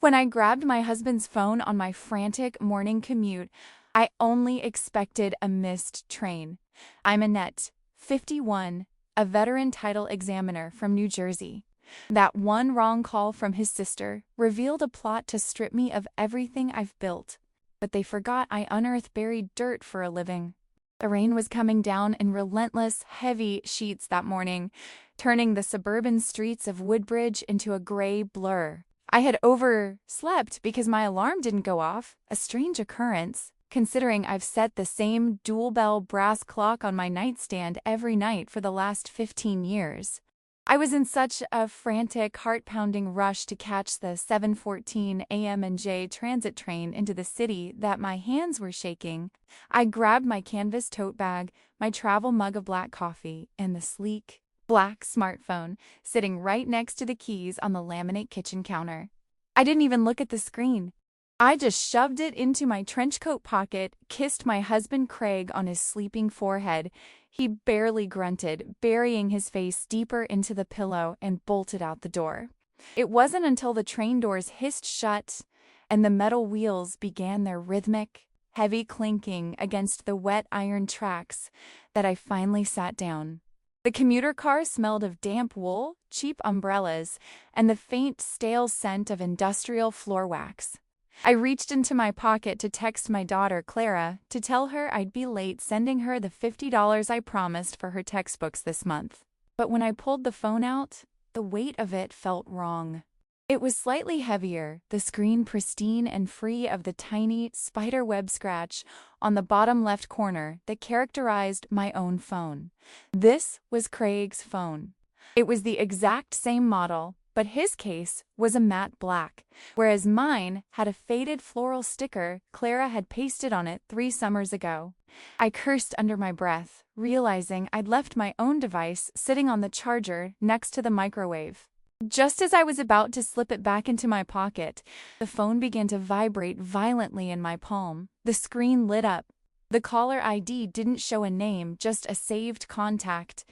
When I grabbed my husband's phone on my frantic morning commute, I only expected a missed train. I'm Annette, 51, a veteran title examiner from New Jersey. That one wrong call from his sister revealed a plot to strip me of everything I've built. But they forgot I unearth buried dirt for a living. The rain was coming down in relentless, heavy sheets that morning, turning the suburban streets of Woodbridge into a gray blur. I had overslept because my alarm didn't go off, a strange occurrence, considering I've set the same dual-bell brass clock on my nightstand every night for the last 15 years. I was in such a frantic, heart-pounding rush to catch the 7:14 a.m. and J transit train into the city that my hands were shaking. I grabbed my canvas tote bag, my travel mug of black coffee, and the sleek, black smartphone sitting right next to the keys on the laminate kitchen counter. I didn't even look at the screen. I just shoved it into my trench coat pocket, kissed my husband Craig on his sleeping forehead. He barely grunted, burying his face deeper into the pillow, and bolted out the door. It wasn't until the train doors hissed shut and the metal wheels began their rhythmic, heavy clinking against the wet iron tracks that I finally sat down. The commuter car smelled of damp wool, cheap umbrellas, and the faint, stale scent of industrial floor wax. I reached into my pocket to text my daughter, Clara, to tell her I'd be late sending her the $50 I promised for her textbooks this month. But when I pulled the phone out, the weight of it felt wrong. It was slightly heavier, the screen pristine and free of the tiny spiderweb scratch on the bottom left corner that characterized my own phone. This was Craig's phone. It was the exact same model, but his case was a matte black, whereas mine had a faded floral sticker Clara had pasted on it 3 summers ago. I cursed under my breath, realizing I'd left my own device sitting on the charger next to the microwave. Just as I was about to slip it back into my pocket, the phone began to vibrate violently in my palm. The screen lit up. The caller ID didn't show a name, just a saved contact.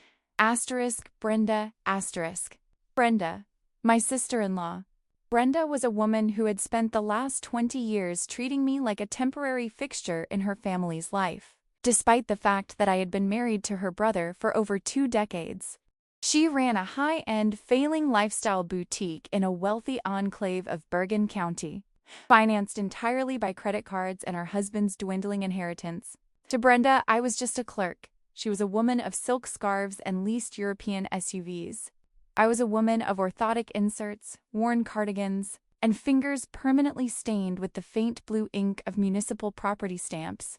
Brenda, Brenda. My sister-in-law. Brenda was a woman who had spent the last 20 years treating me like a temporary fixture in her family's life, despite the fact that I had been married to her brother for over 2 decades. She ran a high-end, failing lifestyle boutique in a wealthy enclave of Bergen County, financed entirely by credit cards and her husband's dwindling inheritance. To Brenda, I was just a clerk. She was a woman of silk scarves and leased European SUVs. I was a woman of orthotic inserts, worn cardigans, and fingers permanently stained with the faint blue ink of municipal property stamps.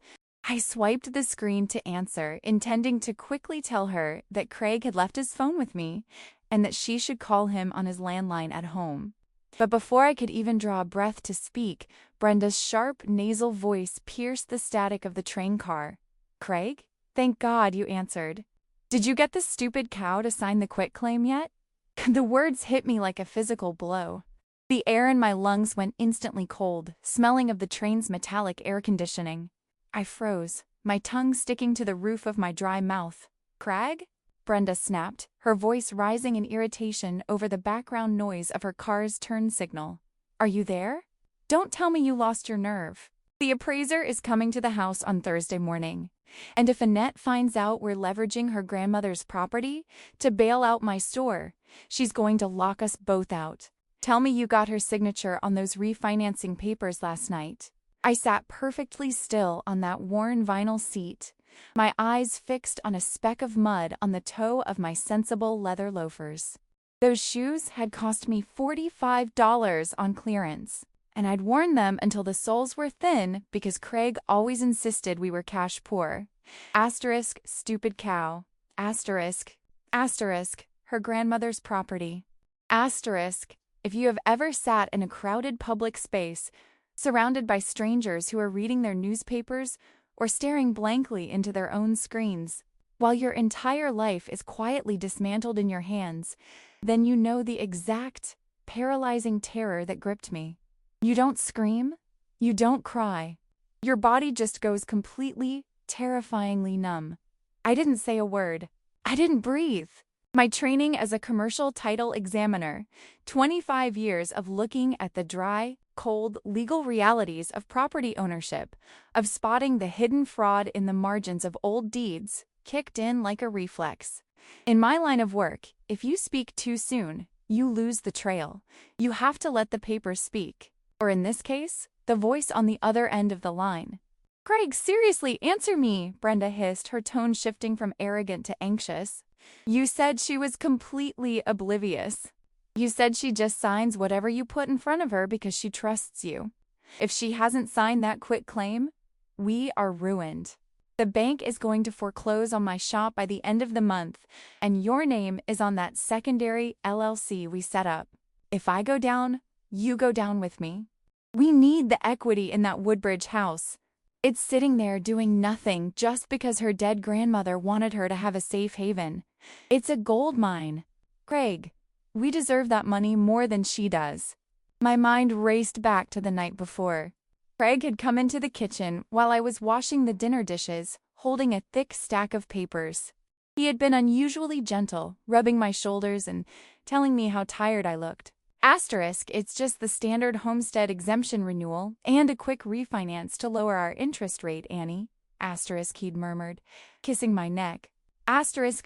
I swiped the screen to answer, intending to quickly tell her that Craig had left his phone with me and that she should call him on his landline at home. But before I could even draw a breath to speak, Brenda's sharp, nasal voice pierced the static of the train car. "Craig? Thank God you answered. Did you get the stupid cow to sign the quitclaim yet?" The words hit me like a physical blow. The air in my lungs went instantly cold, smelling of the train's metallic air conditioning. I froze, my tongue sticking to the roof of my dry mouth. "Craig?" Brenda snapped, her voice rising in irritation over the background noise of her car's turn signal. "Are you there? Don't tell me you lost your nerve. The appraiser is coming to the house on Thursday morning. And if Annette finds out we're leveraging her grandmother's property to bail out my store, she's going to lock us both out. Tell me you got her signature on those refinancing papers last night." I sat perfectly still on that worn vinyl seat, my eyes fixed on a speck of mud on the toe of my sensible leather loafers. Those shoes had cost me $45 on clearance, and I'd worn them until the soles were thin because Craig always insisted we were cash poor. Stupid cow. Her grandmother's property. If you have ever sat in a crowded public space, surrounded by strangers who are reading their newspapers or staring blankly into their own screens, while your entire life is quietly dismantled in your hands, then you know the exact, paralyzing terror that gripped me. You don't scream. You don't cry. Your body just goes completely, terrifyingly numb. I didn't say a word. I didn't breathe. My training as a commercial title examiner, 25 years of looking at the dry, cold, legal realities of property ownership, of spotting the hidden fraud in the margins of old deeds, kicked in like a reflex. In my line of work, if you speak too soon, you lose the trail. You have to let the paper speak, or in this case, the voice on the other end of the line. "Craig, seriously, answer me," Brenda hissed, her tone shifting from arrogant to anxious. "You said she was completely oblivious. You said she just signs whatever you put in front of her because she trusts you. If she hasn't signed that quitclaim, we are ruined. The bank is going to foreclose on my shop by the end of the month, and your name is on that secondary LLC we set up. If I go down, you go down with me. We need the equity in that Woodbridge house. It's sitting there doing nothing just because her dead grandmother wanted her to have a safe haven. It's a gold mine. Craig, we deserve that money more than she does." My mind raced back to the night before. Craig had come into the kitchen while I was washing the dinner dishes, holding a thick stack of papers. He had been unusually gentle, rubbing my shoulders and telling me how tired I looked. It's just the standard homestead exemption renewal and a quick refinance to lower our interest rate, Annie, he'd murmured, kissing my neck.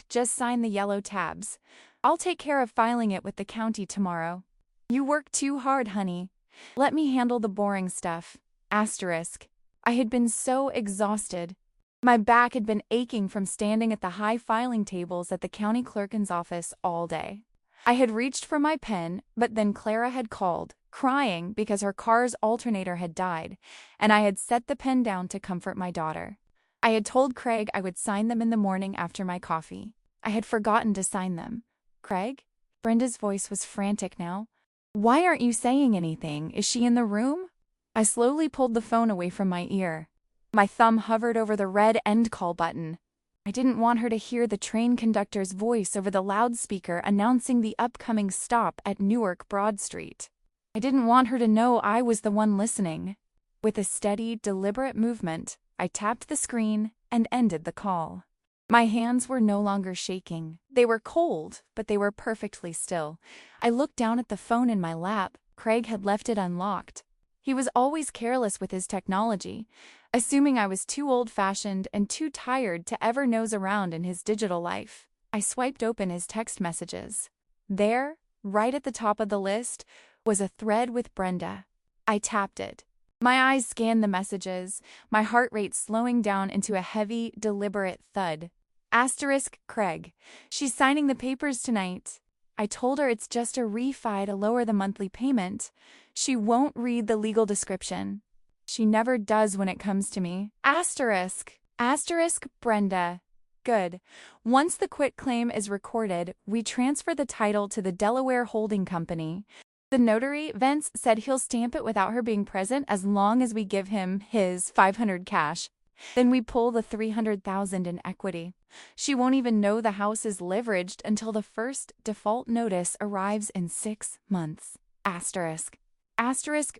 Just sign the yellow tabs. I'll take care of filing it with the county tomorrow. You work too hard, honey. Let me handle the boring stuff. I had been so exhausted. My back had been aching from standing at the high filing tables at the county clerk's office all day. I had reached for my pen, but then Clara had called, crying because her car's alternator had died, and I had set the pen down to comfort my daughter. I had told Craig I would sign them in the morning after my coffee. I had forgotten to sign them. "Craig?" Brenda's voice was frantic now. "Why aren't you saying anything? Is she in the room?" I slowly pulled the phone away from my ear. My thumb hovered over the red end call button. I didn't want her to hear the train conductor's voice over the loudspeaker announcing the upcoming stop at Newark Broad Street. I didn't want her to know I was the one listening. With a steady, deliberate movement, I tapped the screen and ended the call. My hands were no longer shaking. They were cold, but they were perfectly still. I looked down at the phone in my lap. Craig had left it unlocked. He was always careless with his technology, assuming I was too old-fashioned and too tired to ever nose around in his digital life. I swiped open his text messages. There, right at the top of the list, was a thread with Brenda. I tapped it. My eyes scanned the messages, my heart rate slowing down into a heavy, deliberate thud. Craig. She's signing the papers tonight. I told her it's just a refi to lower the monthly payment. She won't read the legal description. She never does when it comes to me. Brenda. Good. Once the quitclaim is recorded, we transfer the title to the Delaware Holding Company. The notary, Vince, said he'll stamp it without her being present as long as we give him his $500 cash. Then we pull the $300,000 in equity. She won't even know the house is leveraged until the first default notice arrives in 6 months.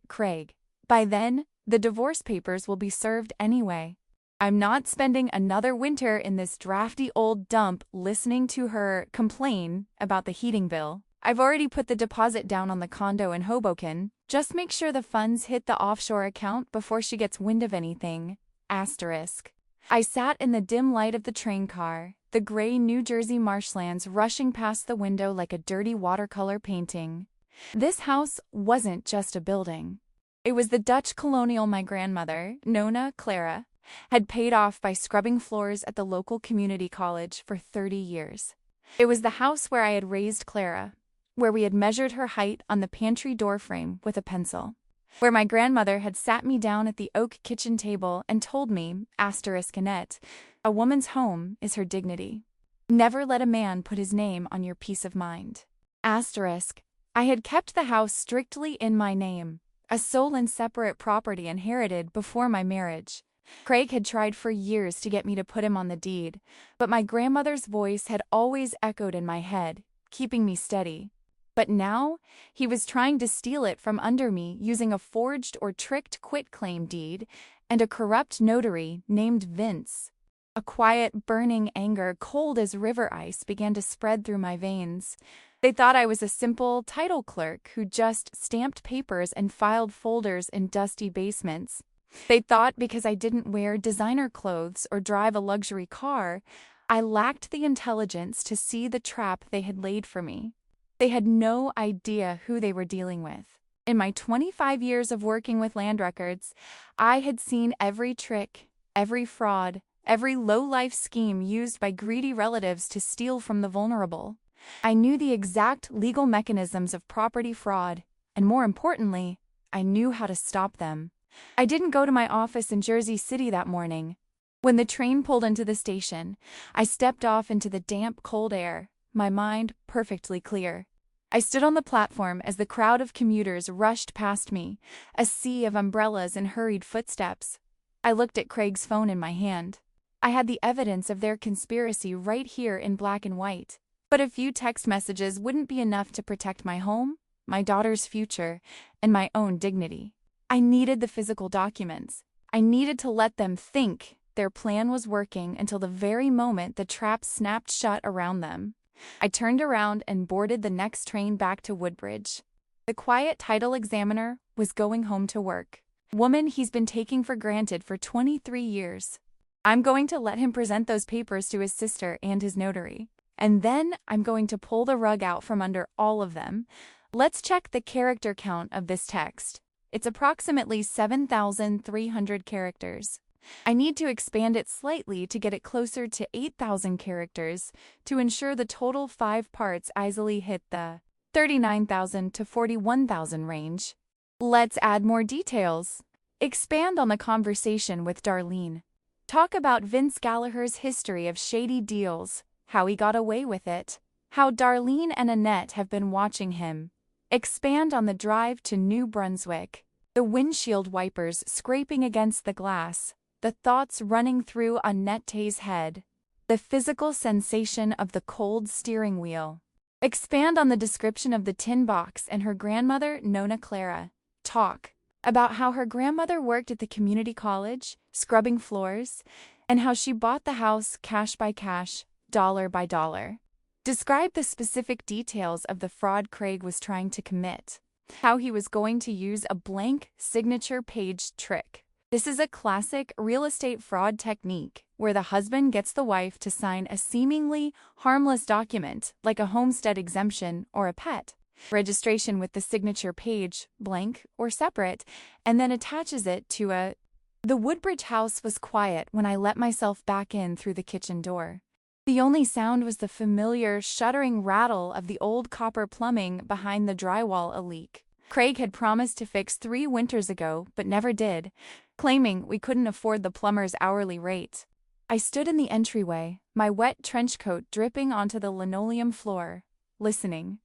Craig. By then, the divorce papers will be served anyway. I'm not spending another winter in this drafty old dump listening to her complain about the heating bill. I've already put the deposit down on the condo in Hoboken. Just make sure the funds hit the offshore account before she gets wind of anything. I sat in the dim light of the train car, the gray New Jersey marshlands rushing past the window like a dirty watercolor painting. This house wasn't just a building. It was the Dutch colonial my grandmother, Nona Clara, had paid off by scrubbing floors at the local community college for 30 years. It was the house where I had raised Clara, where we had measured her height on the pantry doorframe with a pencil, where my grandmother had sat me down at the oak kitchen table and told me, Annette, a woman's home is her dignity. Never let a man put his name on your peace of mind. I had kept the house strictly in my name, a sole and separate property inherited before my marriage. Craig had tried for years to get me to put him on the deed, but my grandmother's voice had always echoed in my head, keeping me steady. But now, he was trying to steal it from under me using a forged or tricked quitclaim deed and a corrupt notary named Vince. A quiet, burning anger, cold as river ice, began to spread through my veins. They thought I was a simple title clerk who just stamped papers and filed folders in dusty basements. They thought because I didn't wear designer clothes or drive a luxury car, I lacked the intelligence to see the trap they had laid for me. They had no idea who they were dealing with. In my 25 years of working with land records, I had seen every trick, every fraud, every low-life scheme used by greedy relatives to steal from the vulnerable. I knew the exact legal mechanisms of property fraud, and more importantly, I knew how to stop them. I didn't go to my office in Jersey City that morning. When the train pulled into the station, I stepped off into the damp, cold air, my mind perfectly clear. I stood on the platform as the crowd of commuters rushed past me, a sea of umbrellas and hurried footsteps. I looked at Craig's phone in my hand. I had the evidence of their conspiracy right here in black and white. But a few text messages wouldn't be enough to protect my home, my daughter's future, and my own dignity. I needed the physical documents. I needed to let them think their plan was working until the very moment the trap snapped shut around them. I turned around and boarded the next train back to Woodbridge. The quiet title examiner was going home to work. Woman he's been taking for granted for 23 years. I'm going to let him present those papers to his sister and his notary. And then I'm going to pull the rug out from under all of them. Let's check the character count of this text. It's approximately 7,300 characters. I need to expand it slightly to get it closer to 8,000 characters to ensure the total 5 parts easily hit the 39,000 to 41,000 range. Let's add more details. Expand on the conversation with Darlene. Talk about Vince Gallagher's history of shady deals, how he got away with it, how Darlene and Annette have been watching him. Expand on the drive to New Brunswick, the windshield wipers scraping against the glass, the thoughts running through Annette's head, the physical sensation of the cold steering wheel. Expand on the description of the tin box and her grandmother, Nona Clara. Talk about how her grandmother worked at the community college, scrubbing floors, and how she bought the house cash by cash, dollar by dollar. Describe the specific details of the fraud Craig was trying to commit, how he was going to use a blank signature page trick. This is a classic real estate fraud technique where the husband gets the wife to sign a seemingly harmless document like a homestead exemption or a pet registration with the signature page, blank or separate, and then attaches it to a... The Woodbridge house was quiet when I let myself back in through the kitchen door. The only sound was the familiar, shuddering rattle of the old copper plumbing behind the drywall a leak. Craig had promised to fix 3 winters ago, but never did, claiming we couldn't afford the plumber's hourly rate. I stood in the entryway, my wet trench coat dripping onto the linoleum floor, listening.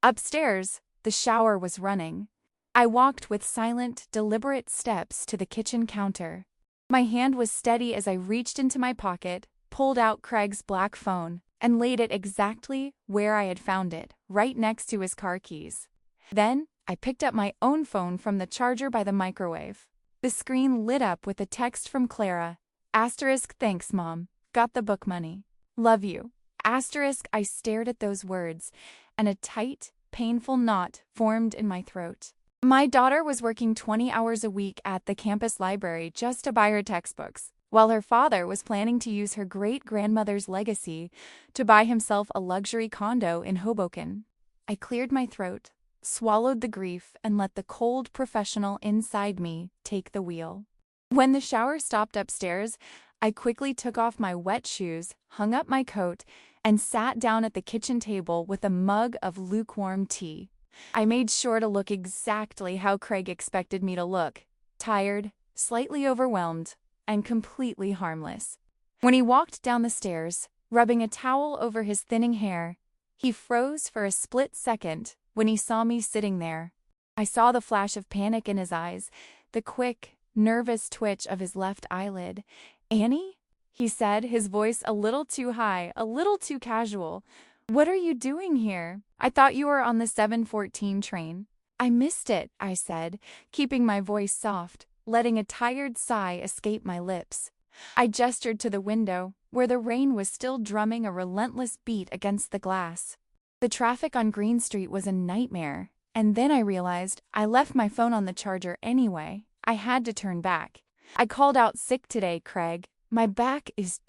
Upstairs, the shower was running. I walked with silent, deliberate steps to the kitchen counter. My hand was steady as I reached into my pocket, pulled out Craig's black phone, and laid it exactly where I had found it, right next to his car keys. Then, I picked up my own phone from the charger by the microwave. The screen lit up with a text from Clara. Asterisk, thanks, Mom. Got the book money. Love you. Asterisk, I stared at those words, and a tight, painful knot formed in my throat. My daughter was working 20 hours a week at the campus library just to buy her textbooks, while her father was planning to use her great-grandmother's legacy to buy himself a luxury condo in Hoboken. I cleared my throat, swallowed the grief, and let the cold professional inside me take the wheel. When the shower stopped upstairs, I quickly took off my wet shoes, hung up my coat, and sat down at the kitchen table with a mug of lukewarm tea. I made sure to look exactly how Craig expected me to look, tired, slightly overwhelmed, and completely harmless. When he walked down the stairs, rubbing a towel over his thinning hair, he froze for a split second when he saw me sitting there. I saw the flash of panic in his eyes, the quick, nervous twitch of his left eyelid. "Annie?" he said, his voice a little too high, a little too casual. "What are you doing here? I thought you were on the 7:14 train." "I missed it," I said, keeping my voice soft, letting a tired sigh escape my lips. I gestured to the window. where the rain was still drumming a relentless beat against the glass. The traffic on Green Street was a nightmare, and then I realized I left my phone on the charger anyway. I had to turn back. I called out sick today, Craig. My back is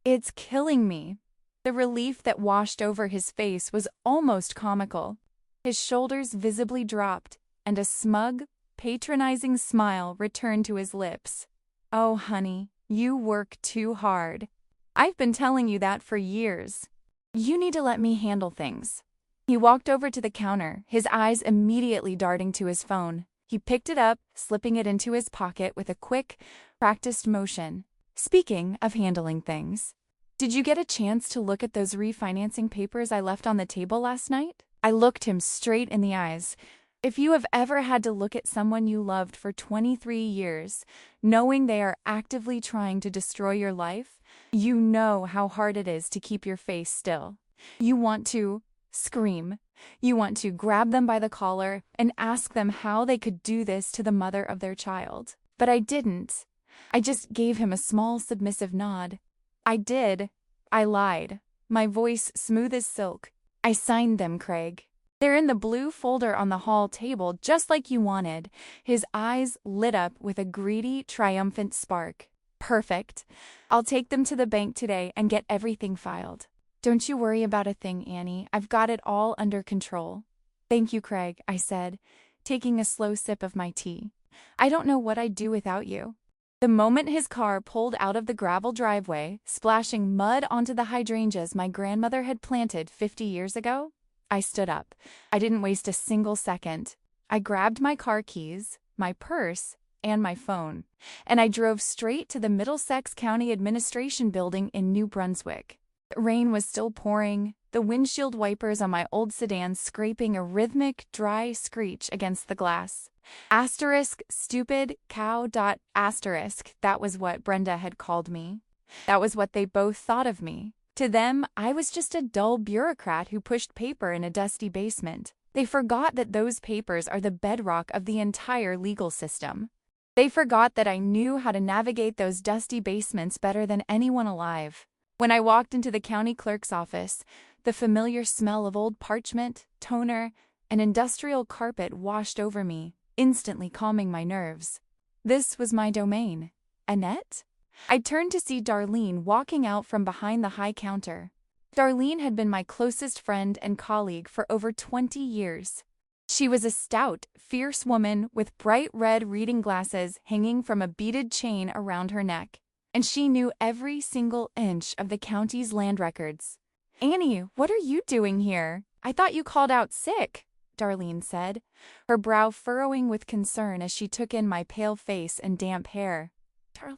it's killing me. The relief that washed over his face was almost comical. His shoulders visibly dropped, and a smug, patronizing smile returned to his lips. Oh, honey, you work too hard. I've been telling you that for years. You need to let me handle things. He walked over to the counter, his eyes immediately darting to his phone. He picked it up, slipping it into his pocket with a quick, practiced motion. Speaking of handling things, did you get a chance to look at those refinancing papers I left on the table last night? I looked him straight in the eyes. If you have ever had to look at someone you loved for 23 years, knowing they are actively trying to destroy your life, you know how hard it is to keep your face still. You want to scream. You want to grab them by the collar and ask them how they could do this to the mother of their child. But I didn't. I just gave him a small submissive nod. I did. I lied. My voice smooth as silk. I signed them, Craig. They're in the blue folder on the hall table, just like you wanted. His eyes lit up with a greedy, triumphant spark. Perfect. I'll take them to the bank today and get everything filed. Don't you worry about a thing, Annie. I've got it all under control. Thank you, Craig, I said, taking a slow sip of my tea. I don't know what I'd do without you. The moment his car pulled out of the gravel driveway, splashing mud onto the hydrangeas my grandmother had planted 50 years ago, I stood up. I didn't waste a single second. I grabbed my car keys, my purse, and my phone, and I drove straight to the Middlesex County Administration Building in New Brunswick. The rain was still pouring, the windshield wipers on my old sedan scraping a rhythmic, dry screech against the glass. Asterisk, stupid, cow. Asterisk, that was what Brenda had called me. That was what they both thought of me. To them, I was just a dull bureaucrat who pushed paper in a dusty basement. They forgot that those papers are the bedrock of the entire legal system. They forgot that I knew how to navigate those dusty basements better than anyone alive. When I walked into the county clerk's office, the familiar smell of old parchment, toner, and industrial carpet washed over me, instantly calming my nerves. This was my domain. Annette? I turned to see Darlene walking out from behind the high counter. Darlene had been my closest friend and colleague for over 20 years. She was a stout, fierce woman with bright red reading glasses hanging from a beaded chain around her neck, and she knew every single inch of the county's land records. Annie, what are you doing here? I thought you called out sick, Darlene said, her brow furrowing with concern as she took in my pale face and damp hair. Darlene,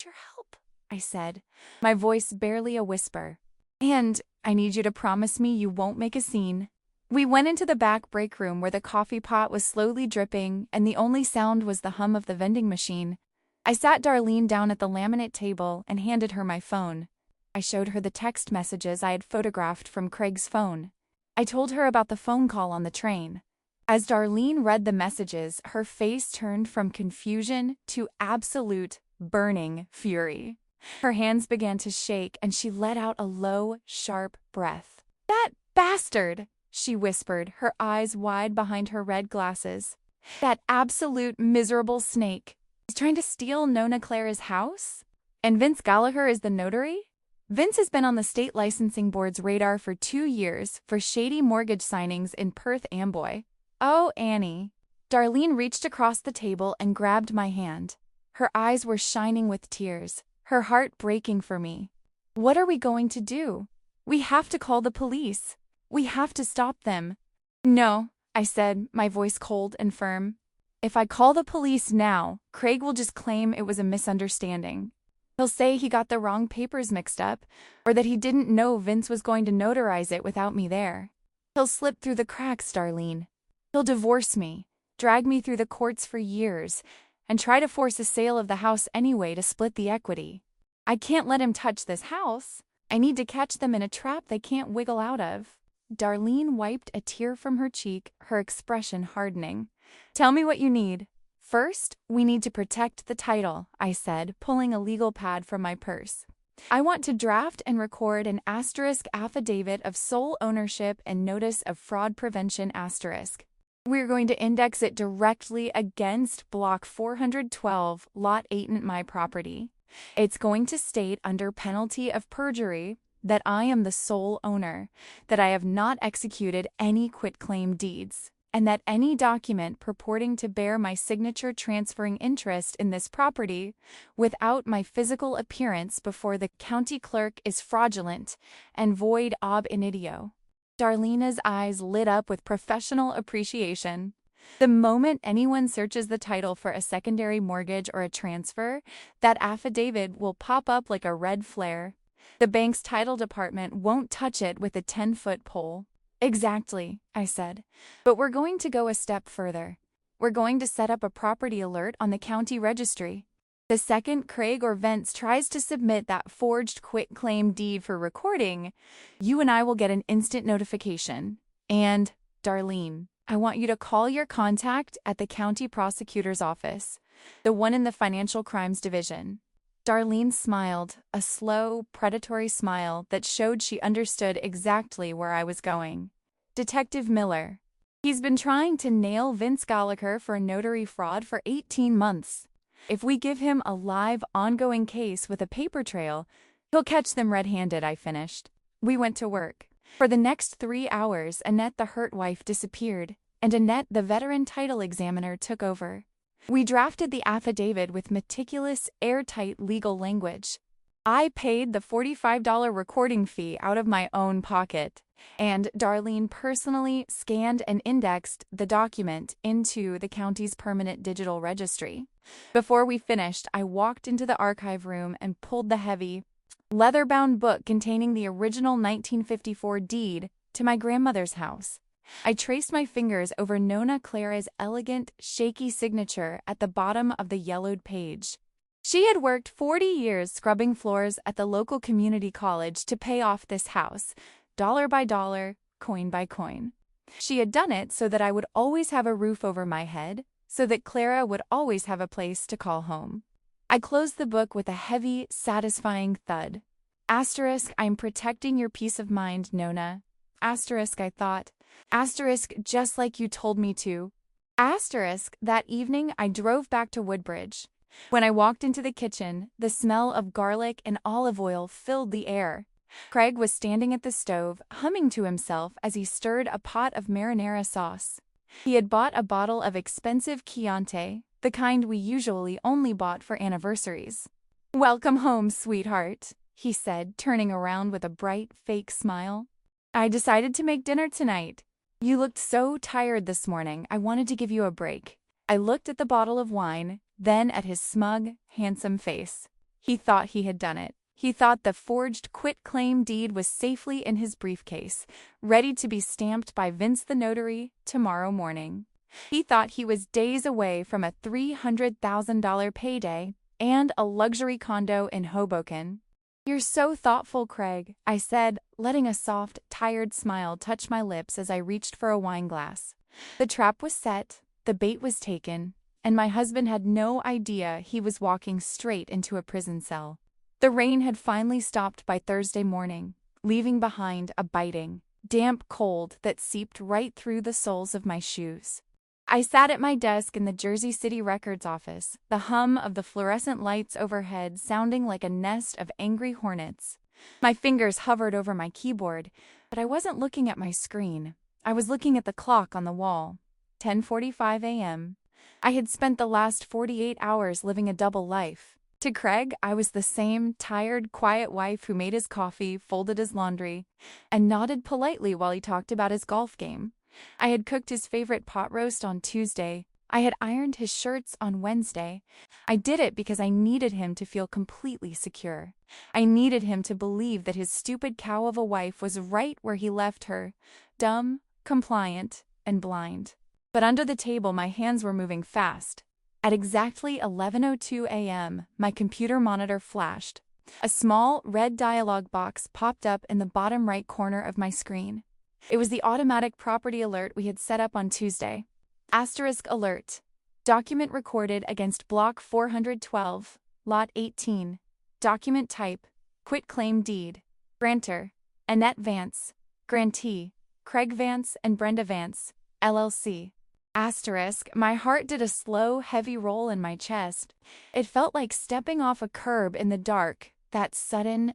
your help, I said, my voice barely a whisper. And I need you to promise me you won't make a scene. We went into the back break room where the coffee pot was slowly dripping and the only sound was the hum of the vending machine. I sat Darlene down at the laminate table and handed her my phone. I showed her the text messages I had photographed from Craig's phone. I told her about the phone call on the train. As Darlene read the messages, her face turned from confusion to absolute burning fury. Her hands began to shake and she let out a low, sharp breath. That bastard, she whispered, her eyes wide behind her red glasses. That absolute miserable snake. He's trying to steal Nona Clara's house? And Vince Gallagher is the notary? Vince has been on the state licensing board's radar for 2 years for shady mortgage signings in Perth Amboy. Oh, Annie. Darlene reached across the table and grabbed my hand. Her eyes were shining with tears, her heart breaking for me. What are we going to do? We have to call the police. We have to stop them. No, I said, my voice cold and firm. If I call the police now, Craig will just claim it was a misunderstanding. He'll say he got the wrong papers mixed up, or that he didn't know Vince was going to notarize it without me there. He'll slip through the cracks, Darlene. He'll divorce me, drag me through the courts for years, and try to force a sale of the house anyway to split the equity. I can't let him touch this house. I need to catch them in a trap they can't wiggle out of. Darlene wiped a tear from her cheek, her expression hardening. Tell me what you need. First, we need to protect the title, I said, pulling a legal pad from my purse. I want to draft and record an asterisk affidavit of sole ownership and notice of fraud prevention asterisk. We're going to index it directly against Block 412, Lot 8 in my property. It's going to state under penalty of perjury that I am the sole owner, that I have not executed any quitclaim deeds, and that any document purporting to bear my signature transferring interest in this property without my physical appearance before the county clerk is fraudulent and void ab initio. Darlena's eyes lit up with professional appreciation. The moment anyone searches the title for a secondary mortgage or a transfer, that affidavit will pop up like a red flare. The bank's title department won't touch it with a 10-foot pole. Exactly, I said. But we're going to go a step further. We're going to set up a property alert on the county registry. The second Craig or Vince tries to submit that forged quitclaim deed for recording, you and I will get an instant notification. And, Darlene, I want you to call your contact at the county prosecutor's office, the one in the financial crimes division. Darlene smiled, a slow, predatory smile that showed she understood exactly where I was going. Detective Miller. He's been trying to nail Vince Gallagher for notary fraud for 18 months. If we give him a live, ongoing case with a paper trail, he'll catch them red-handed, I finished. We went to work. For the next 3 hours, Annette the hurt wife disappeared, and Annette the veteran title examiner took over. We drafted the affidavit with meticulous, airtight legal language. I paid the $45 recording fee out of my own pocket, and Darlene personally scanned and indexed the document into the county's permanent digital registry. Before we finished, I walked into the archive room and pulled the heavy, leather-bound book containing the original 1954 deed to my grandmother's house. I traced my fingers over Nona Clara's elegant, shaky signature at the bottom of the yellowed page. She had worked 40 years scrubbing floors at the local community college to pay off this house, dollar by dollar, coin by coin. She had done it so that I would always have a roof over my head, so that Clara would always have a place to call home. I closed the book with a heavy, satisfying thud. Asterisk, I'm protecting your peace of mind, Nona. Asterisk, I thought. Asterisk, just like you told me to. Asterisk, that evening I drove back to Woodbridge. When I walked into the kitchen, the smell of garlic and olive oil filled the air. Craig was standing at the stove, humming to himself as he stirred a pot of marinara sauce. He had bought a bottle of expensive Chianti, the kind we usually only bought for anniversaries. "Welcome home, sweetheart," he said, turning around with a bright, fake smile. "I decided to make dinner tonight. You looked so tired this morning, I wanted to give you a break." I looked at the bottle of wine, then at his smug, handsome face. He thought he had done it. He thought the forged quitclaim deed was safely in his briefcase, ready to be stamped by Vince the notary tomorrow morning. He thought he was days away from a $300,000 payday and a luxury condo in Hoboken. "You're so thoughtful, Craig," I said, letting a soft, tired smile touch my lips as I reached for a wine glass. The trap was set, the bait was taken, and my husband had no idea he was walking straight into a prison cell. The rain had finally stopped by Thursday morning, leaving behind a biting, damp cold that seeped right through the soles of my shoes. I sat at my desk in the Jersey City Records office, the hum of the fluorescent lights overhead sounding like a nest of angry hornets. My fingers hovered over my keyboard, but I wasn't looking at my screen. I was looking at the clock on the wall. 10:45 a.m. I had spent the last 48 hours living a double life. To Craig, I was the same tired, quiet wife who made his coffee, folded his laundry, and nodded politely while he talked about his golf game. I had cooked his favorite pot roast on Tuesday. I had ironed his shirts on Wednesday. I did it because I needed him to feel completely secure. I needed him to believe that his stupid cow of a wife was right where he left her, dumb, compliant, and blind. But under the table my hands were moving fast. At exactly 11:02 a.m., my computer monitor flashed. A small, red dialog box popped up in the bottom right corner of my screen. It was the automatic property alert we had set up on Tuesday. Asterisk alert. Document recorded against Block 412, Lot 18. Document type, Quitclaim deed. Grantor: Annette Vance. Grantee: Craig Vance and Brenda Vance, LLC. Asterisk, my heart did a slow, heavy roll in my chest. It felt like stepping off a curb in the dark, that sudden,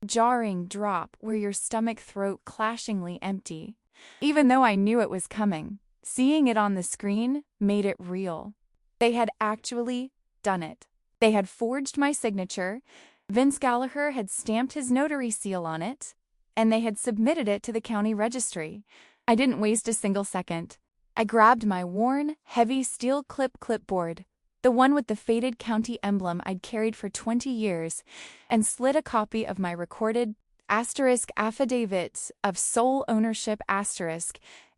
jarring drop where your stomach throat clashingly empty. Even though I knew it was coming, seeing it on the screen made it real. They had actually done it. They had forged my signature, Vince Gallagher had stamped his notary seal on it, and they had submitted it to the county registry. I didn't waste a single second. I grabbed my worn, heavy steel clipboard, the one with the faded county emblem I'd carried for 20 years, and slid a copy of my recorded affidavit of sole ownership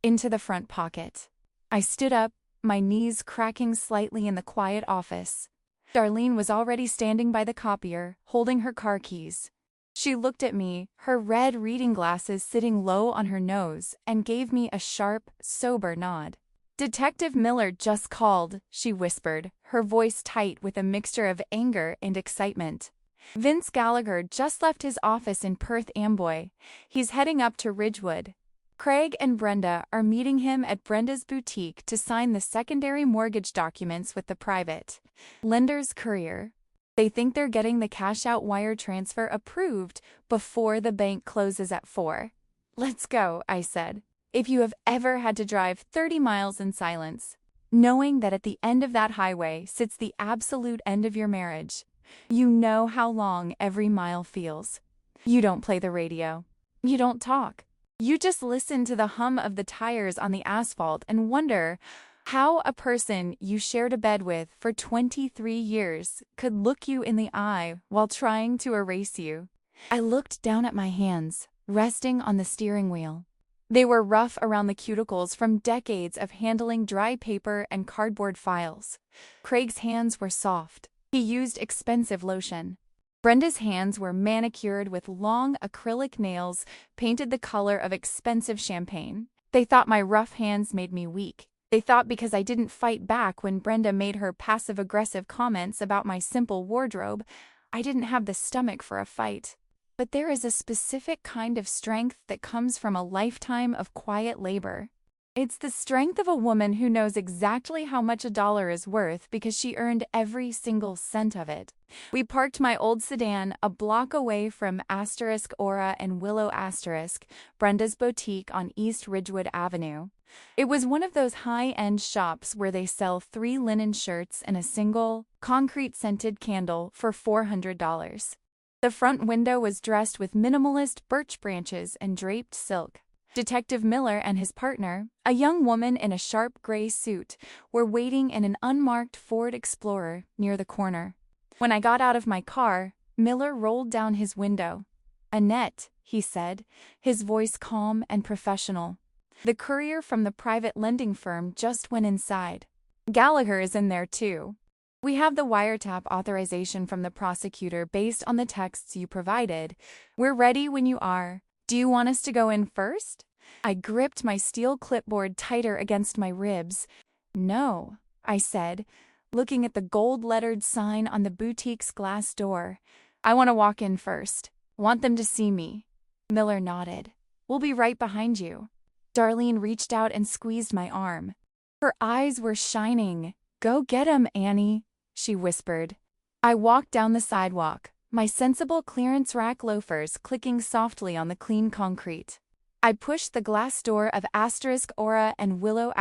into the front pocket. I stood up, my knees cracking slightly in the quiet office. Darlene was already standing by the copier, holding her car keys. She looked at me, her red reading glasses sitting low on her nose, and gave me a sharp, sober nod. "Detective Miller just called," she whispered, her voice tight with a mixture of anger and excitement. "Vince Gallagher just left his office in Perth Amboy. He's heading up to Ridgewood. Craig and Brenda are meeting him at Brenda's boutique to sign the secondary mortgage documents with the private lender's courier. They think they're getting the cash-out wire transfer approved before the bank closes at 4. "Let's go," I said. If you have ever had to drive 30 miles in silence, knowing that at the end of that highway sits the absolute end of your marriage, you know how long every mile feels. You don't play the radio. You don't talk. You just listen to the hum of the tires on the asphalt and wonder how a person you shared a bed with for 23 years could look you in the eye while trying to erase you. I looked down at my hands, resting on the steering wheel. They were rough around the cuticles from decades of handling dry paper and cardboard files. Craig's hands were soft. He used expensive lotion. Brenda's hands were manicured with long acrylic nails painted the color of expensive champagne. They thought my rough hands made me weak. They thought because I didn't fight back when Brenda made her passive-aggressive comments about my simple wardrobe, I didn't have the stomach for a fight. But there is a specific kind of strength that comes from a lifetime of quiet labor. It's the strength of a woman who knows exactly how much a dollar is worth because she earned every single cent of it. We parked my old sedan a block away from *Aura and Willow*, Brenda's boutique on East Ridgewood Avenue. It was one of those high-end shops where they sell 3 linen shirts and a single, concrete-scented candle for $400. The front window was dressed with minimalist birch branches and draped silk. Detective Miller and his partner, a young woman in a sharp gray suit, were waiting in an unmarked Ford Explorer near the corner. When I got out of my car, Miller rolled down his window. "Annette," he said, his voice calm and professional. "The courier from the private lending firm just went inside. Gallagher is in there too. We have the wiretap authorization from the prosecutor based on the texts you provided. We're ready when you are. Do you want us to go in first?" I gripped my steel clipboard tighter against my ribs. "No," I said, looking at the gold-lettered sign on the boutique's glass door. "I want to walk in first. Want them to see me." Miller nodded. "We'll be right behind you." Darlene reached out and squeezed my arm. Her eyes were shining. "Go get 'em, Annie," she whispered. I walked down the sidewalk, my sensible clearance rack loafers clicking softly on the clean concrete. I pushed the glass door of *Aura and Willow*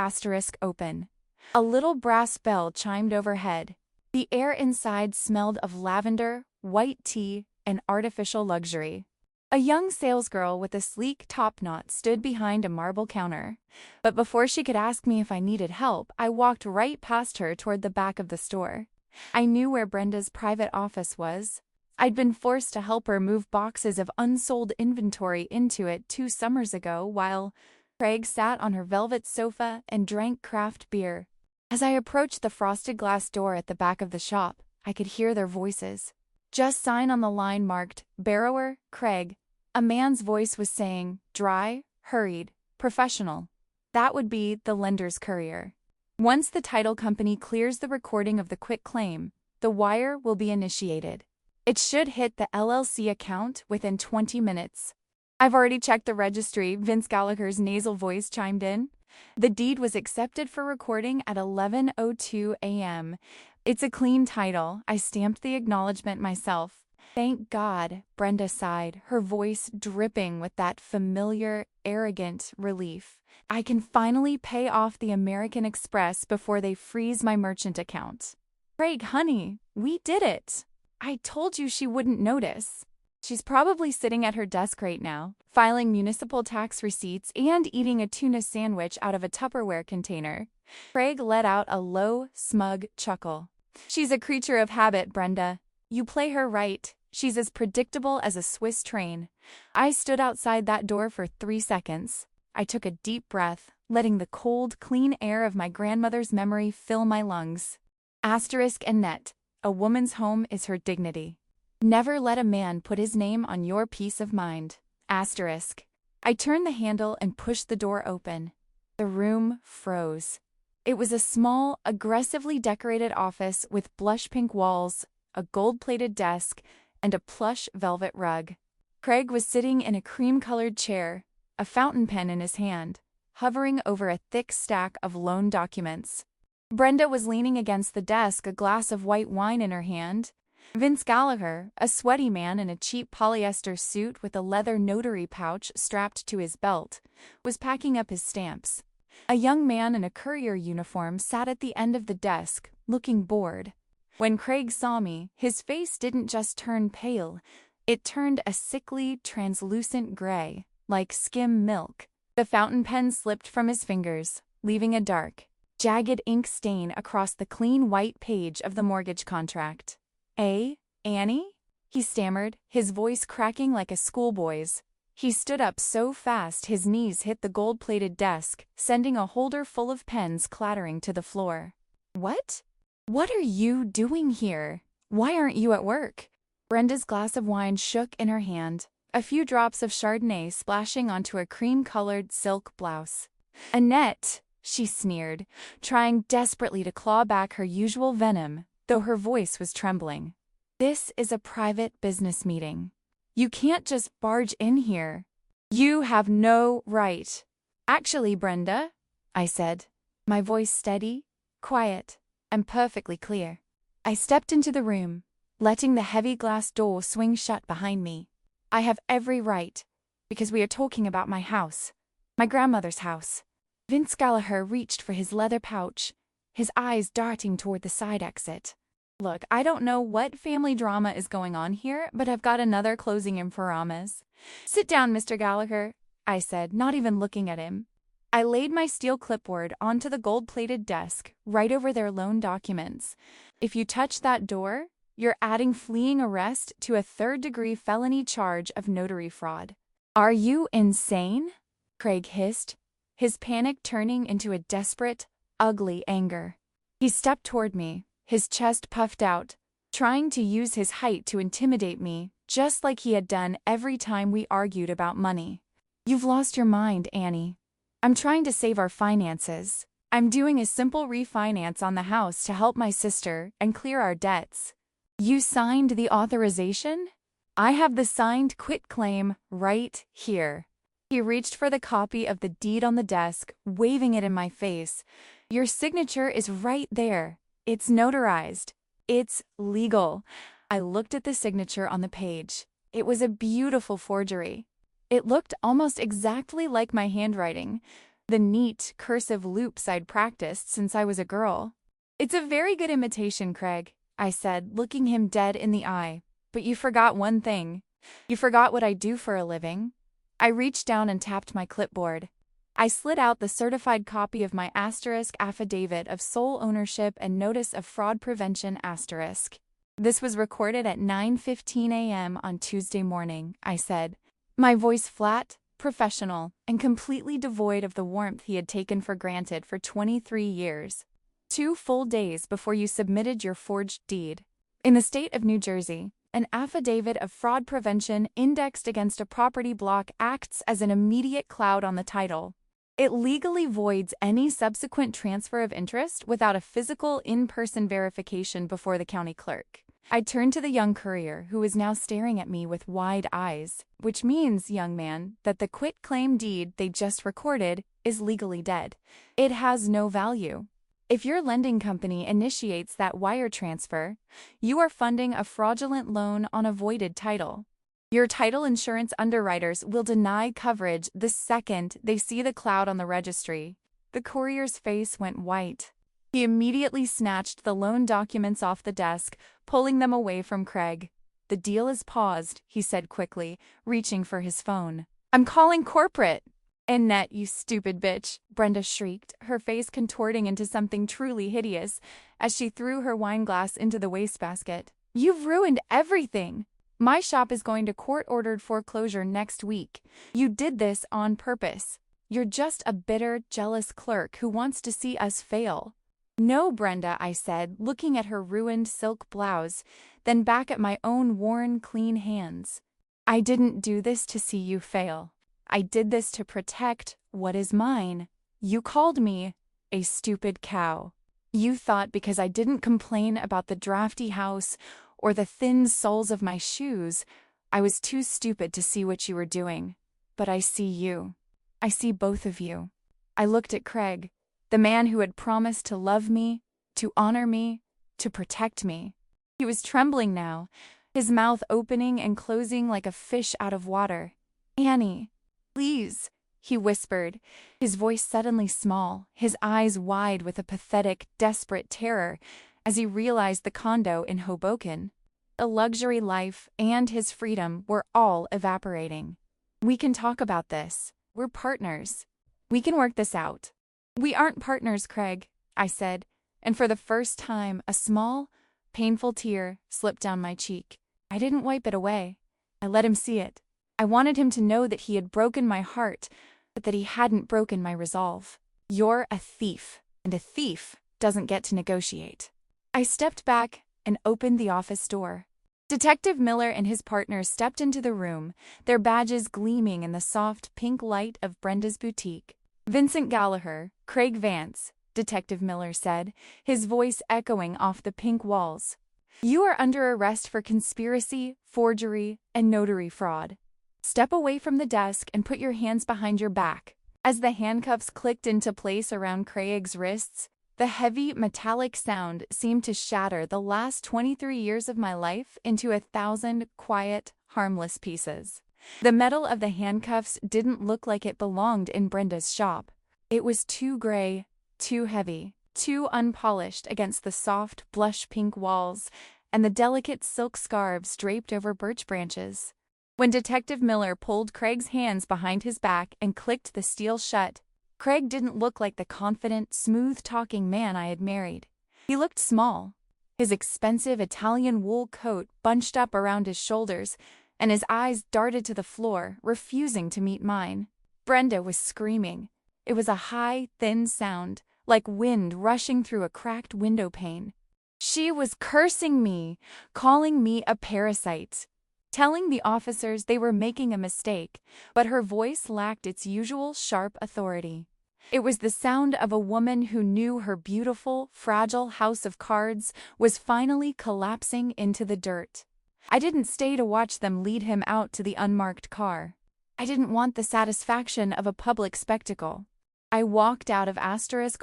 open. A little brass bell chimed overhead. The air inside smelled of lavender, white tea, and artificial luxury. A young salesgirl with a sleek topknot stood behind a marble counter. But before she could ask me if I needed help, I walked right past her toward the back of the store. I knew where Brenda's private office was. I'd been forced to help her move boxes of unsold inventory into it 2 summers ago while Craig sat on her velvet sofa and drank craft beer. As I approached the frosted glass door at the back of the shop, I could hear their voices. Just sign on the line marked "Borrower, Craig." A man's voice was saying, dry, hurried, professional. That would be the lender's courier. Once the title company clears the recording of the quitclaim, the wire will be initiated. It should hit the LLC account within 20 minutes. I've already checked the registry, Vince Gallagher's nasal voice chimed in. The deed was accepted for recording at 11:02 a.m. It's a clean title. I stamped the acknowledgement myself. Thank God, Brenda sighed, her voice dripping with that familiar, arrogant relief. I can finally pay off the American Express before they freeze my merchant account. Craig, honey, we did it. I told you she wouldn't notice. She's probably sitting at her desk right now, filing municipal tax receipts and eating a tuna sandwich out of a Tupperware container. Craig let out a low, smug chuckle. She's a creature of habit, Brenda. You play her right. She's as predictable as a Swiss train. I stood outside that door for 3 seconds. I took a deep breath, letting the cold, clean air of my grandmother's memory fill my lungs. Asterisk and net. A woman's home is her dignity. Never let a man put his name on your peace of mind. Asterisk. I turned the handle and pushed the door open. The room froze. It was a small, aggressively decorated office with blush pink walls, a gold-plated desk, and a plush velvet rug. Craig was sitting in a cream-colored chair, a fountain pen in his hand, hovering over a thick stack of loan documents. Brenda was leaning against the desk, a glass of white wine in her hand. Vince Gallagher, a sweaty man in a cheap polyester suit with a leather notary pouch strapped to his belt, was packing up his stamps. A young man in a courier uniform sat at the end of the desk, looking bored. When Craig saw me, his face didn't just turn pale, it turned a sickly, translucent gray, like skim milk. The fountain pen slipped from his fingers, leaving a dark, jagged ink stain across the clean white page of the mortgage contract. Annie? He stammered, his voice cracking like a schoolboy's. He stood up so fast his knees hit the gold-plated desk, sending a holder full of pens clattering to the floor. What? What are you doing here? Why aren't you at work? Brenda's glass of wine shook in her hand, a few drops of Chardonnay splashing onto a cream-colored silk blouse. Annette, she sneered, trying desperately to claw back her usual venom, though her voice was trembling. This is a private business meeting. You can't just barge in here. You have no right. Actually, Brenda, I said, my voice steady, quiet, and perfectly clear. I stepped into the room, letting the heavy glass door swing shut behind me. I have every right, because we are talking about my house, my grandmother's house. Vince Gallagher reached for his leather pouch, his eyes darting toward the side exit. Look, I don't know what family drama is going on here, but I've got another closing in for Rama's. Sit down, Mr. Gallagher, I said, not even looking at him. I laid my steel clipboard onto the gold-plated desk, right over their loan documents. If you touch that door, you're adding fleeing arrest to a third-degree felony charge of notary fraud. Are you insane? Craig hissed, his panic turning into a desperate, ugly anger. He stepped toward me, his chest puffed out, trying to use his height to intimidate me, just like he had done every time we argued about money. You've lost your mind, Annie. I'm trying to save our finances. I'm doing a simple refinance on the house to help my sister and clear our debts. You signed the authorization? I have the signed quitclaim right here. He reached for the copy of the deed on the desk, waving it in my face. Your signature is right there. It's notarized. It's legal. I looked at the signature on the page. It was a beautiful forgery. It looked almost exactly like my handwriting, the neat, cursive loops I'd practiced since I was a girl. It's a very good imitation, Craig, I said, looking him dead in the eye. But you forgot one thing. You forgot what I do for a living. I reached down and tapped my clipboard. I slid out the certified copy of my asterisk affidavit of sole ownership and notice of fraud prevention asterisk. This was recorded at 9:15 a.m. on Tuesday morning, I said, my voice flat, professional, and completely devoid of the warmth he had taken for granted for 23 years. 2 full days before you submitted your forged deed. In the state of New Jersey, an affidavit of fraud prevention indexed against a property block acts as an immediate cloud on the title. It legally voids any subsequent transfer of interest without a physical in-person verification before the county clerk. I turned to the young courier, who was now staring at me with wide eyes, which means, young man, that the quitclaim deed they just recorded is legally dead. It has no value. If your lending company initiates that wire transfer, you are funding a fraudulent loan on a voided title. Your title insurance underwriters will deny coverage the second they see the cloud on the registry. The courier's face went white. He immediately snatched the loan documents off the desk, pulling them away from Craig. "The deal is paused," he said quickly, reaching for his phone. "I'm calling corporate." "Annette, you stupid bitch," Brenda shrieked, her face contorting into something truly hideous as she threw her wineglass into the wastebasket. "You've ruined everything. My shop is going to court-ordered foreclosure next week. You did this on purpose. You're just a bitter, jealous clerk who wants to see us fail." "No, Brenda," I said, looking at her ruined silk blouse, then back at my own worn, clean hands. "I didn't do this to see you fail. I did this to protect what is mine. You called me a stupid cow. You thought because I didn't complain about the drafty house or the thin soles of my shoes, I was too stupid to see what you were doing. But I see you. I see both of you." I looked at Craig, the man who had promised to love me, to honor me, to protect me. He was trembling now, his mouth opening and closing like a fish out of water. "Annie, please," he whispered, his voice suddenly small, his eyes wide with a pathetic, desperate terror as he realized the condo in Hoboken, a luxury life, and his freedom were all evaporating. "We can talk about this. We're partners. We can work this out." "We aren't partners, Craig," I said, and for the first time a small, painful tear slipped down my cheek. I didn't wipe it away. I let him see it. I wanted him to know that he had broken my heart, but that he hadn't broken my resolve. "You're a thief, and a thief doesn't get to negotiate." I stepped back and opened the office door. Detective Miller and his partner stepped into the room, their badges gleaming in the soft pink light of Brenda's boutique. "Vincent Gallagher, Craig Vance," Detective Miller said, his voice echoing off the pink walls. "You are under arrest for conspiracy, forgery, and notary fraud. Step away from the desk and put your hands behind your back." As the handcuffs clicked into place around Craig's wrists, the heavy, metallic sound seemed to shatter the last 23 years of my life into 1,000 quiet, harmless pieces. The metal of the handcuffs didn't look like it belonged in Brenda's shop. It was too gray, too heavy, too unpolished against the soft, blush-pink walls and the delicate silk scarves draped over birch branches. When Detective Miller pulled Craig's hands behind his back and clicked the steel shut, Craig didn't look like the confident, smooth-talking man I had married. He looked small, his expensive Italian wool coat bunched up around his shoulders, and his eyes darted to the floor, refusing to meet mine. Brenda was screaming. It was a high, thin sound, like wind rushing through a cracked window pane. She was cursing me, calling me a parasite, telling the officers they were making a mistake, but her voice lacked its usual sharp authority. It was the sound of a woman who knew her beautiful, fragile house of cards was finally collapsing into the dirt. I didn't stay to watch them lead him out to the unmarked car. I didn't want the satisfaction of a public spectacle. I walked out of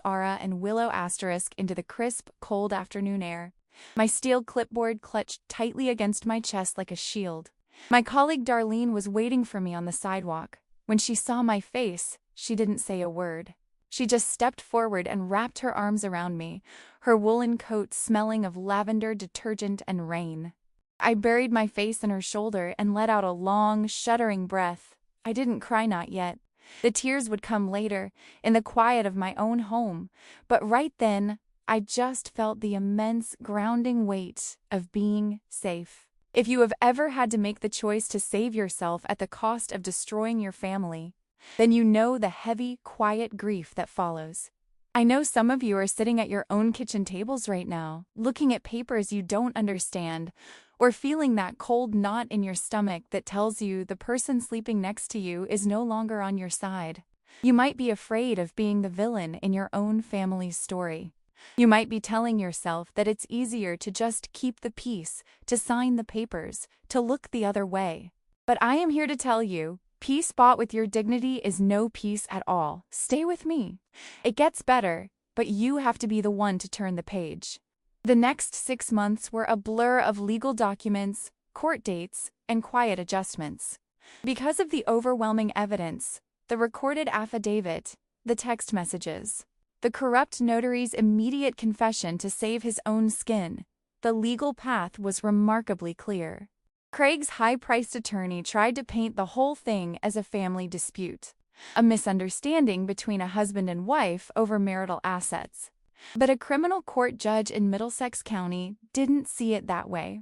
*Aura and Willow* into the crisp, cold afternoon air, my steel clipboard clutched tightly against my chest like a shield. My colleague Darlene was waiting for me on the sidewalk. When she saw my face, she didn't say a word. She just stepped forward and wrapped her arms around me, her woolen coat smelling of lavender, detergent, and rain. I buried my face in her shoulder and let out a long, shuddering breath. I didn't cry, not yet. The tears would come later, in the quiet of my own home, but right then, I just felt the immense grounding weight of being safe. If you have ever had to make the choice to save yourself at the cost of destroying your family, then you know the heavy, quiet grief that follows. I know some of you are sitting at your own kitchen tables right now, looking at papers you don't understand, or feeling that cold knot in your stomach that tells you the person sleeping next to you is no longer on your side. You might be afraid of being the villain in your own family's story. You might be telling yourself that it's easier to just keep the peace, to sign the papers, to look the other way. But I am here to tell you, peace bought with your dignity is no peace at all. Stay with me. It gets better, but you have to be the one to turn the page. The next 6 months were a blur of legal documents, court dates, and quiet adjustments. Because of the overwhelming evidence, the recorded affidavit, the text messages, the corrupt notary's immediate confession to save his own skin, the legal path was remarkably clear. Craig's high-priced attorney tried to paint the whole thing as a family dispute, a misunderstanding between a husband and wife over marital assets. But a criminal court judge in Middlesex County didn't see it that way.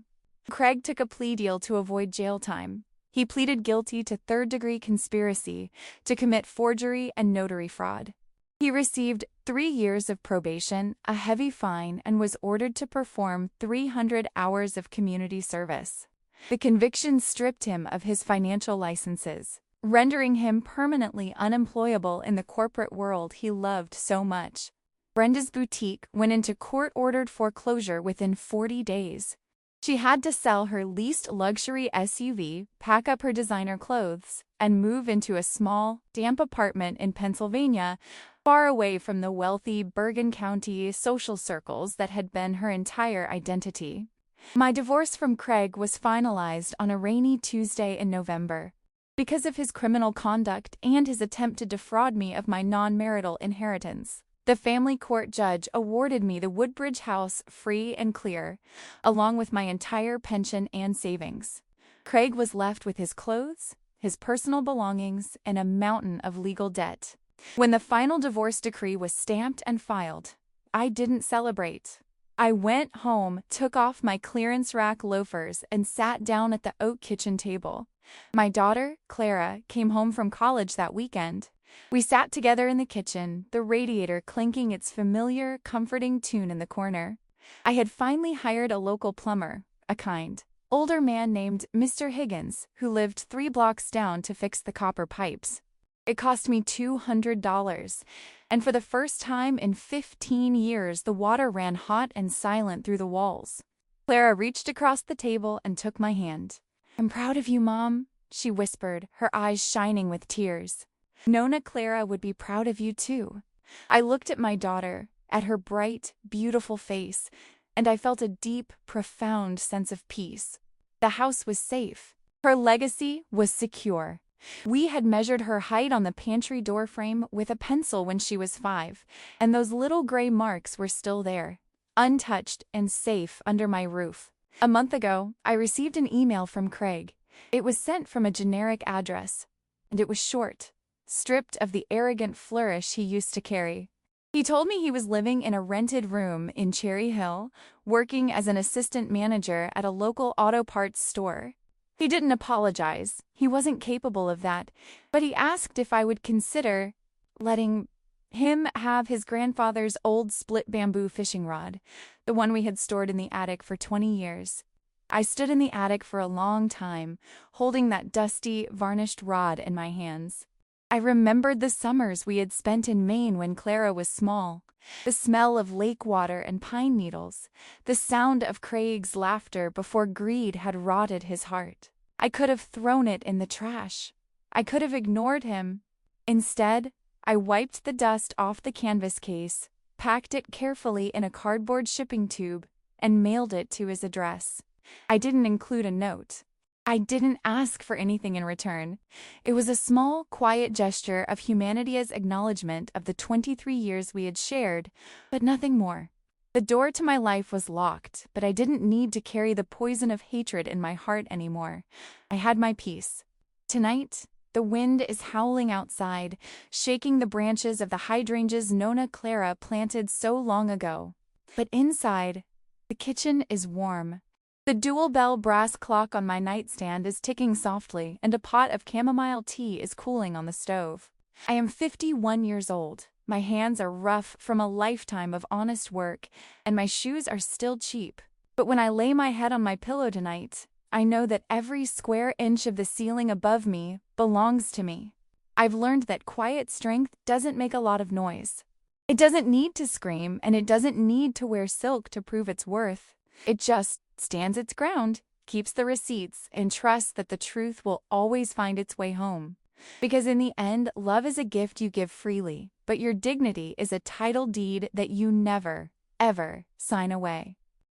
Craig took a plea deal to avoid jail time. He pleaded guilty to third-degree conspiracy to commit forgery and notary fraud. He received 3 years of probation, a heavy fine, and was ordered to perform 300 hours of community service. The conviction stripped him of his financial licenses, rendering him permanently unemployable in the corporate world he loved so much. Brenda's boutique went into court-ordered foreclosure within 40 days. She had to sell her leased luxury SUV, pack up her designer clothes, and move into a small, damp apartment in Pennsylvania, far away from the wealthy Bergen County social circles that had been her entire identity. My divorce from Craig was finalized on a rainy Tuesday in November. Because of his criminal conduct and his attempt to defraud me of my non-marital inheritance, the family court judge awarded me the Woodbridge house free and clear, along with my entire pension and savings. Craig was left with his clothes, his personal belongings, and a mountain of legal debt. When the final divorce decree was stamped and filed, I didn't celebrate. I went home, took off my clearance rack loafers, and sat down at the oak kitchen table. My daughter, Clara, came home from college that weekend. We sat together in the kitchen, the radiator clinking its familiar, comforting tune in the corner. I had finally hired a local plumber, a kind, older man named Mr. Higgins, who lived 3 blocks down to fix the copper pipes. It cost me $200, and for the first time in 15 years, the water ran hot and silent through the walls. Clara reached across the table and took my hand. "I'm proud of you, Mom," she whispered, her eyes shining with tears. "Nona Clara would be proud of you, too." I looked at my daughter, at her bright, beautiful face, and I felt a deep, profound sense of peace. The house was safe. Her legacy was secure. We had measured her height on the pantry doorframe with a pencil when she was 5, and those little gray marks were still there, untouched and safe under my roof. A month ago, I received an email from Craig. It was sent from a generic address, and it was short, stripped of the arrogant flourish he used to carry. He told me he was living in a rented room in Cherry Hill, working as an assistant manager at a local auto parts store. He didn't apologize. He wasn't capable of that, but he asked if I would consider letting him have his grandfather's old split bamboo fishing rod, the one we had stored in the attic for 20 years. I stood in the attic for a long time, holding that dusty, varnished rod in my hands. I remembered the summers we had spent in Maine when Clara was small, the smell of lake water and pine needles, the sound of Craig's laughter before greed had rotted his heart. I could have thrown it in the trash. I could have ignored him. Instead, I wiped the dust off the canvas case, packed it carefully in a cardboard shipping tube, and mailed it to his address. I didn't include a note. I didn't ask for anything in return. It was a small, quiet gesture of humanity's acknowledgement of the 23 years we had shared, but nothing more. The door to my life was locked, but I didn't need to carry the poison of hatred in my heart anymore. I had my peace. Tonight, the wind is howling outside, shaking the branches of the hydrangeas Nona Clara planted so long ago. But inside, the kitchen is warm. The dual-bell brass clock on my nightstand is ticking softly, and a pot of chamomile tea is cooling on the stove. I am 51 years old. My hands are rough from a lifetime of honest work, and my shoes are still cheap. But when I lay my head on my pillow tonight, I know that every square inch of the ceiling above me belongs to me. I've learned that quiet strength doesn't make a lot of noise. It doesn't need to scream, and it doesn't need to wear silk to prove its worth. It just stands its ground, keeps the receipts, and trusts that the truth will always find its way home. Because in the end, love is a gift you give freely, but your dignity is a title deed that you never, ever sign away.